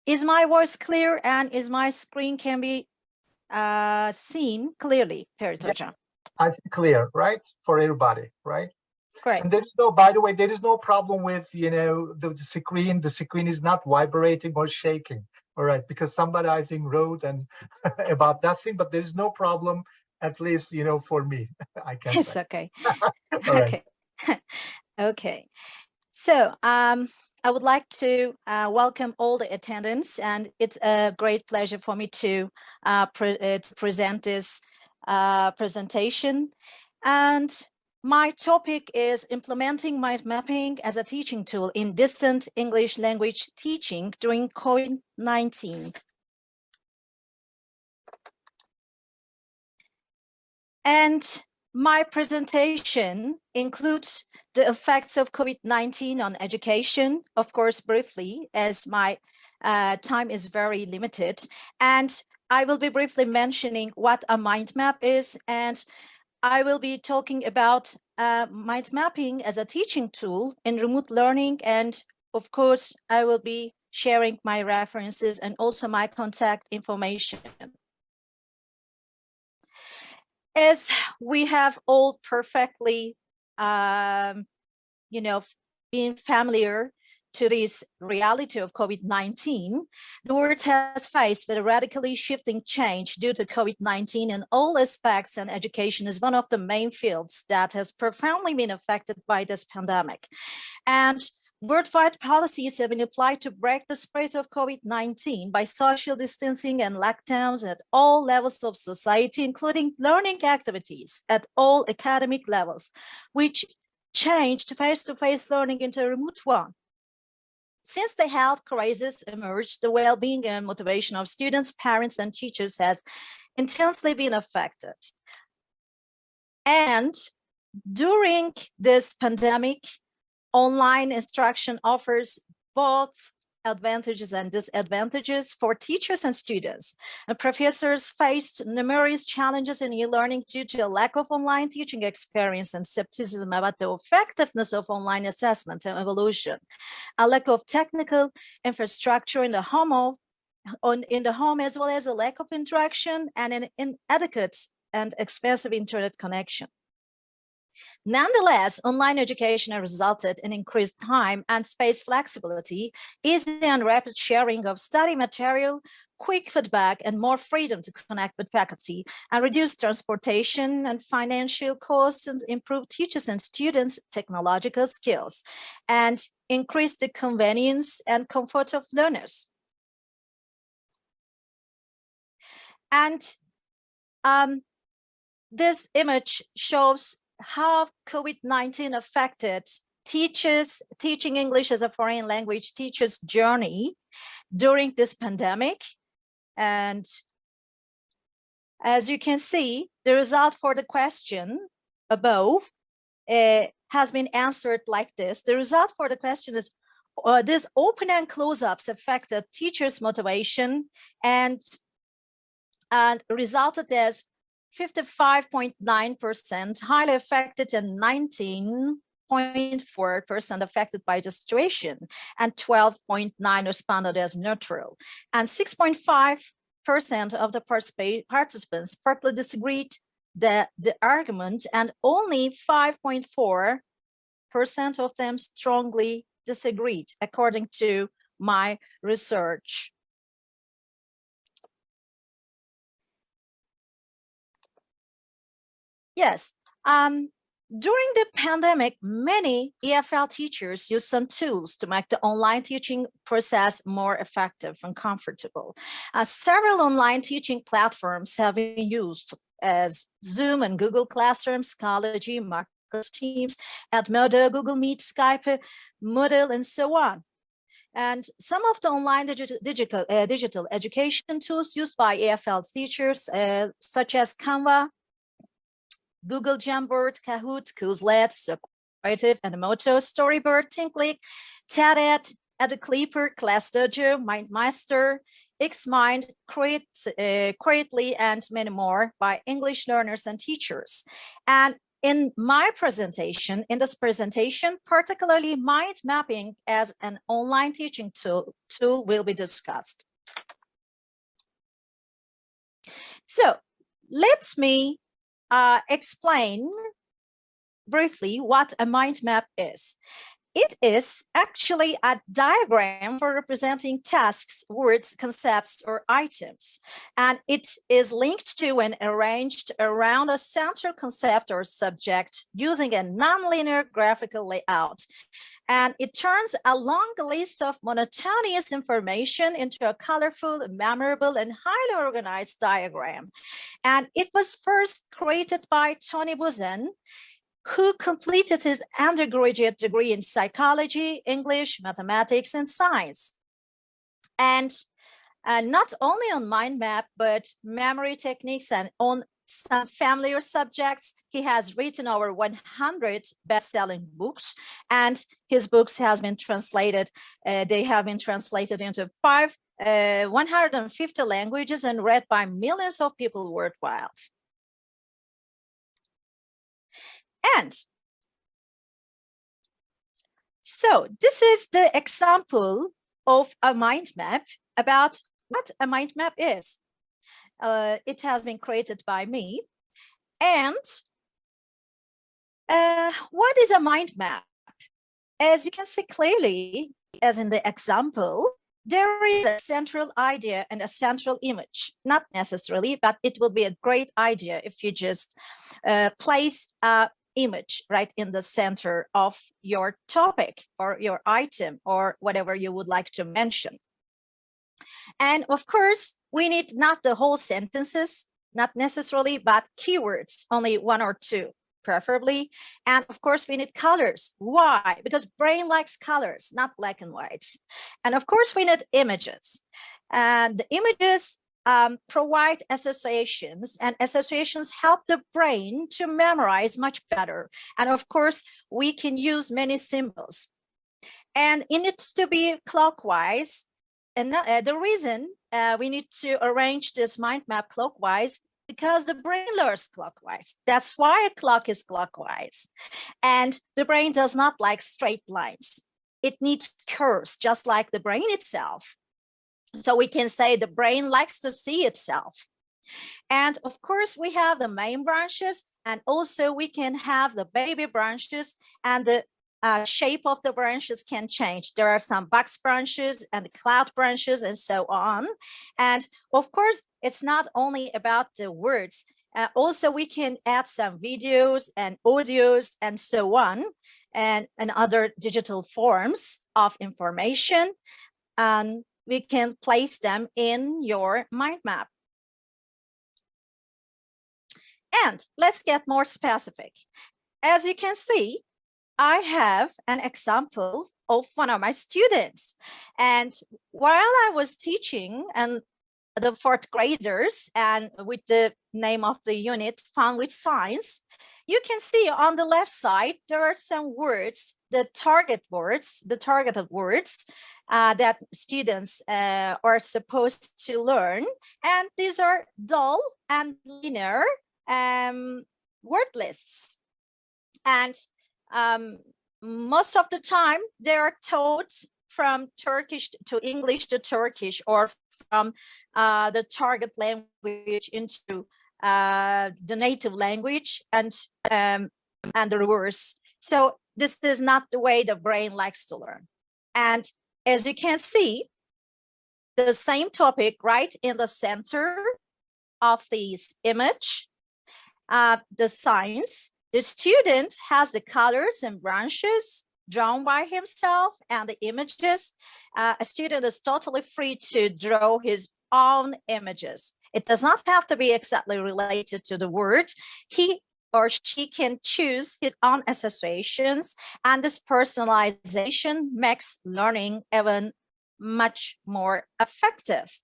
Is my voice clear and is my screen can be seen clearly, Ferit Hocam? I think clear, right? For everybody, right? Great. And there's no, by the way, there is no problem with, you know, the screen. The screen is not vibrating or shaking. All right, because somebody I think wrote and about that thing, but there is no problem, at least, you know, for me, I can It's say. okay. Okay. Okay. So I would like to welcome all the attendants, and it's a great pleasure for me to present this presentation. And my topic is implementing mind mapping as a teaching tool in distant English language teaching during COVID-19. And my presentation includes the effects of COVID-19 on education, of course, briefly, as my time is very limited. And I will be briefly mentioning what a mind map is, and I will be talking about mind mapping as a teaching tool in remote learning. And of course, I will be sharing my references and also my contact information. As we have all perfectly, you know, being familiar to this reality of COVID-19, the world has faced with a radically shifting change due to COVID-19 in all aspects, and education is one of the main fields that has profoundly been affected by this pandemic. And worldwide policies have been applied to break the spread of COVID-19 by social distancing and lockdowns at all levels of society, including learning activities at all academic levels, which changed face-to-face learning into a remote one. Since the health crisis emerged, the well-being and motivation of students, parents, and teachers has intensely been affected. And during this pandemic, online instruction offers both advantages and disadvantages for teachers and students. And professors faced numerous challenges in e-learning due to a lack of online teaching experience and skepticism about the effectiveness of online assessment and evaluation, a lack of technical infrastructure in the home, as well as a lack of interaction and an inadequate and expensive internet connection. Nonetheless, online education has resulted in increased time and space flexibility, easy and rapid sharing of study material, quick feedback, and more freedom to connect with faculty, and reduce transportation and financial costs, and improve teachers and students' technological skills, and increase the convenience and comfort of learners. And this image shows how COVID-19 affected teachers teaching English as a foreign language teachers' journey during this pandemic. And as you can see, the result for the question above has been answered like this. The result for the question is this open and close-ups affected teachers' motivation and resulted as 55.9% highly affected and 19.4% affected by the situation, and 12.9% responded as neutral. And 6.5% of the participants partly disagreed the argument, and only 5.4% of them strongly disagreed, according to my research. Yes, during the pandemic, many EFL teachers used some tools to make the online teaching process more effective and comfortable. Several online teaching platforms have been used as Zoom and Google Classroom, Schoology, Microsoft Teams, Edmodo, Google Meet, Skype, Moodle, and so on. And some of the online digital education tools used by EFL teachers, such as Canva, Google Jamboard, Kahoot, Quizlet, Socrative, Edmodo, Storyboard, ThinkLeak, TED-Ed, EduClipper, ClassDojo, MindMeister, XMind, Creately, and many more by English learners and teachers. And in my presentation, in this presentation, particularly mind mapping as an online teaching tool will be discussed. So let me explain briefly what a mind map is. It is actually a diagram for representing tasks, words, concepts, or items. And it is linked to and arranged around a central concept or subject using a nonlinear graphical layout. And it turns a long list of monotonous information into a colorful, memorable, and highly organized diagram. And it was first created by Tony Buzan, who completed his undergraduate degree in psychology, English, mathematics, and science. And not only on mind map, but memory techniques and on some familiar subjects. He has written over 100 best-selling books, and his books has been translated. They have been translated into 150 languages and read by millions of people worldwide. And so this is the example of a mind map about what a mind map is. It has been created by me. And what is a mind map? As you can see clearly, as in the example, there is a central idea and a central image. Not necessarily, but it will be a great idea if you just place a image right in the center of your topic or your item or whatever you would like to mention. And of course, we need not the whole sentences, not necessarily, but keywords, only one or two, preferably. And of course, we need colors. Why? Because brain likes colors, not black and whites. And of course, we need images. And the images provide associations, and associations help the brain to memorize much better. And of course, we can use many symbols. And it needs to be clockwise. And the reason we need to arrange this mind map clockwise, because the brain learns clockwise. That's why a clock is clockwise. And the brain does not like straight lines. It needs curves, just like the brain itself. So we can say the brain likes to see itself. And of course, we have the main branches, and also we can have the baby branches, and the shape of the branches can change. There are some box branches and cloud branches and so on. And of course, it's not only about the words. Also, we can add some videos and audios and so on, and other digital forms of information. We can place them in your mind map. And let's get more specific. As you can see, I have an example of one of my students. And while I was teaching and the fourth graders, and with the name of the unit, Fun with Science, you can see on the left side, there are some words, the targeted words that students are supposed to learn. And these are dull and linear word lists. And most of the time, they are taught from Turkish to English to Turkish, or from the target language into the native language, and the reverse. So this is not the way the brain likes to learn. And as you can see, the same topic right in the center of this image, the science, the student has the colors and branches drawn by himself and the images. A student is totally free to draw his own images. It does not have to be exactly related to the word. He or she can choose his own associations, and this personalization makes learning even much more effective.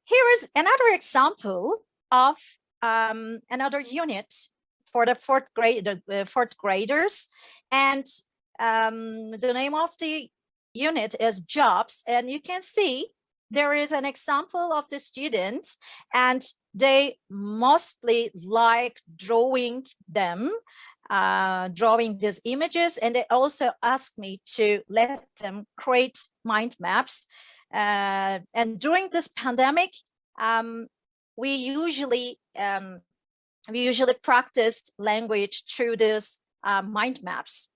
Here is another example of another unit for the fourth graders, and the name of the unit is Jobs, and you can see there is an example of the students, and they mostly like drawing them, drawing these images, and they also ask me to let them create mind maps. And during this pandemic, we usually practiced language through these mind maps.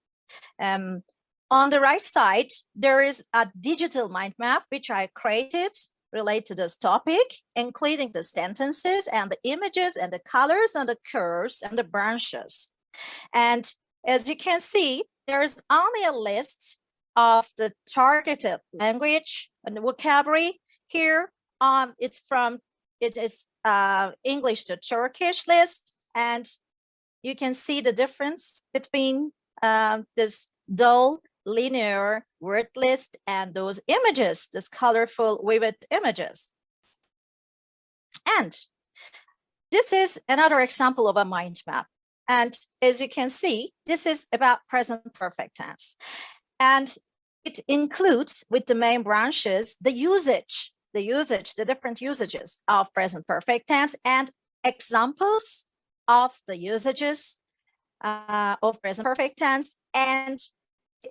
On the right side, there is a digital mind map, which I created related to this topic, including the sentences and the images and the colors and the curves and the branches. And as you can see, there is only a list of the targeted language and the vocabulary here. It is English to Turkish list, and you can see the difference between this dull linear word list and those images, this colorful vivid images. And this is another example of a mind map. And as you can see, this is about present perfect tense. And it includes, with the main branches, the different usages of present perfect tense and examples of the usages of present perfect tense, and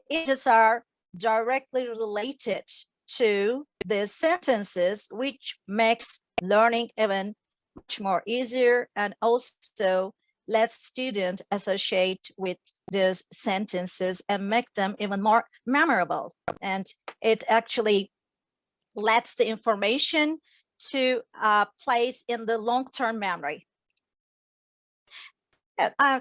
images are directly related to the sentences, which makes learning even much more easier, and also lets students associate with these sentences and make them even more memorable. And it actually lets the information to place in the long-term memory.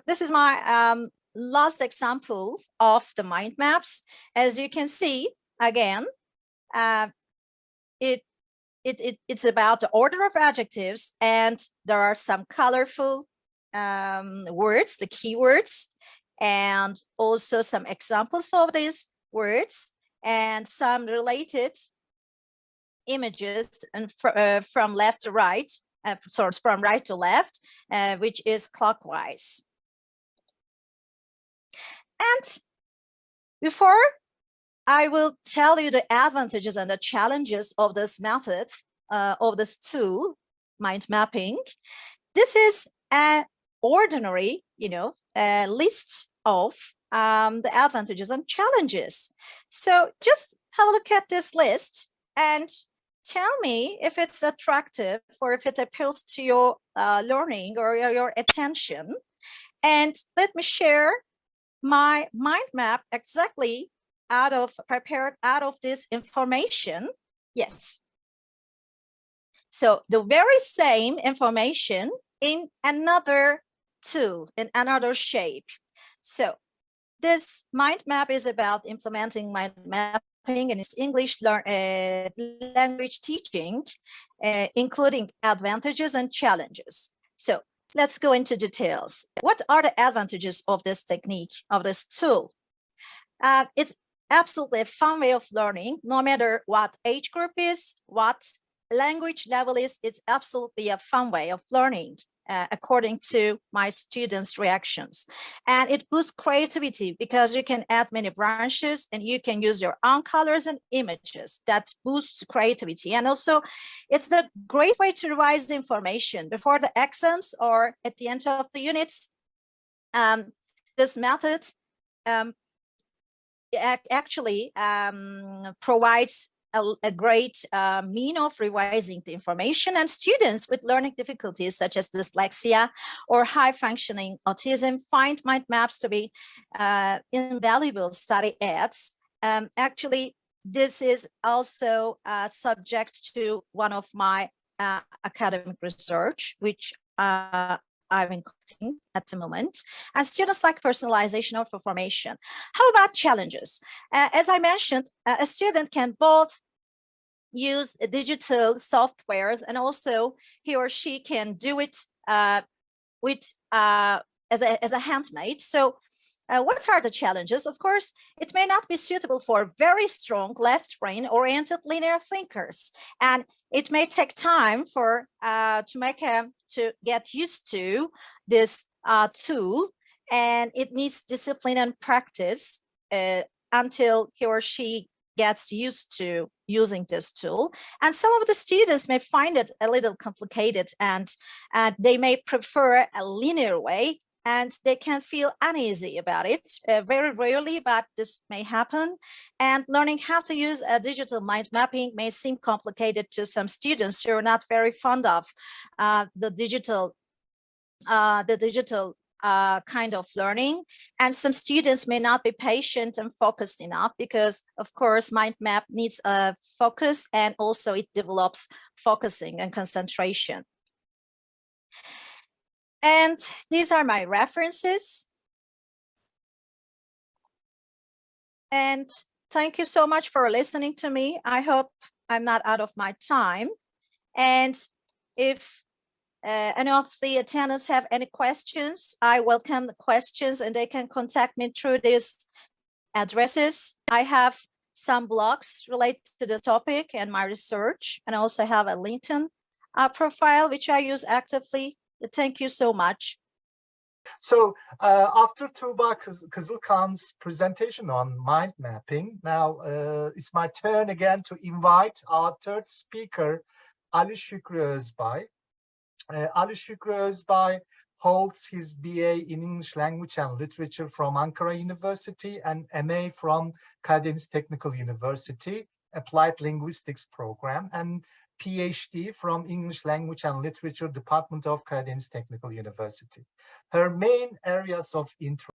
This is my last example of the mind maps. As you can see, again, it's about the order of adjectives, and there are some colorful words, the keywords, and also some examples of these words, and some related images, and from left to right, from right to left, which is clockwise. And before I will tell you the advantages and the challenges of this method, of this tool, mind mapping, this is an ordinary, list of the advantages and challenges. So just have a look at this list and tell me if it's attractive or if it appeals to your learning or your attention. And let me share my mind map exactly prepared out of this information. Yes. So the very same information in another tool, in another shape. So this mind map is about implementing mind mapping in its English language teaching, including advantages and challenges. So let's go into details. What are the advantages of this technique, of this tool? It's absolutely a fun way of learning, no matter what age group is, what language level is. It's absolutely a fun way of learning, according to my students' reactions. And it boosts creativity because you can add many branches and you can use your own colors and images. That boosts creativity. And also, it's a great way to revise the information before the exams or at the end of the units. This method actually provides a great mean of revising the information, and students with learning difficulties such as dyslexia or high functioning autism find mind maps to be invaluable study aids. Actually, this is also subject to one of my academic research, which I'm conducting at the moment, and students like personalization of information. How about challenges? As I mentioned, a student can both use digital softwares, and also he or she can do it with as a handmade. So what are the challenges? Of course, it may not be suitable for very strong left brain oriented linear thinkers, and it may take time for to get used to this tool, and it needs discipline and practice until he or she gets used to using this tool. And some of the students may find it a little complicated, and they may prefer a linear way, and they can feel uneasy about it. Very rarely, but this may happen. And learning how to use a digital mind mapping may seem complicated to some students who are not very fond of the digital kind of learning. And some students may not be patient and focused enough, because of course mind map needs a focus, and also it develops focusing and concentration. And these are my references. And thank you so much for listening to me. I hope I'm not out of my time. And if any of the attendees have any questions, I welcome the questions, and they can contact me through these addresses. I have some blogs related to this topic and my research, and I also have a LinkedIn profile, which I use actively. Thank you so much. So after Tuğba Kızılkan's presentation on mind mapping, now it's my turn again to invite our third speaker, Ali Şükrü Özbay. Ali Şükrü Özbay holds his BA in English Language and Literature from Ankara University and MA from Karadeniz Technical University, Applied Linguistics program, and PhD from English Language and Literature Department of Karadeniz Technical University. Her main areas of interest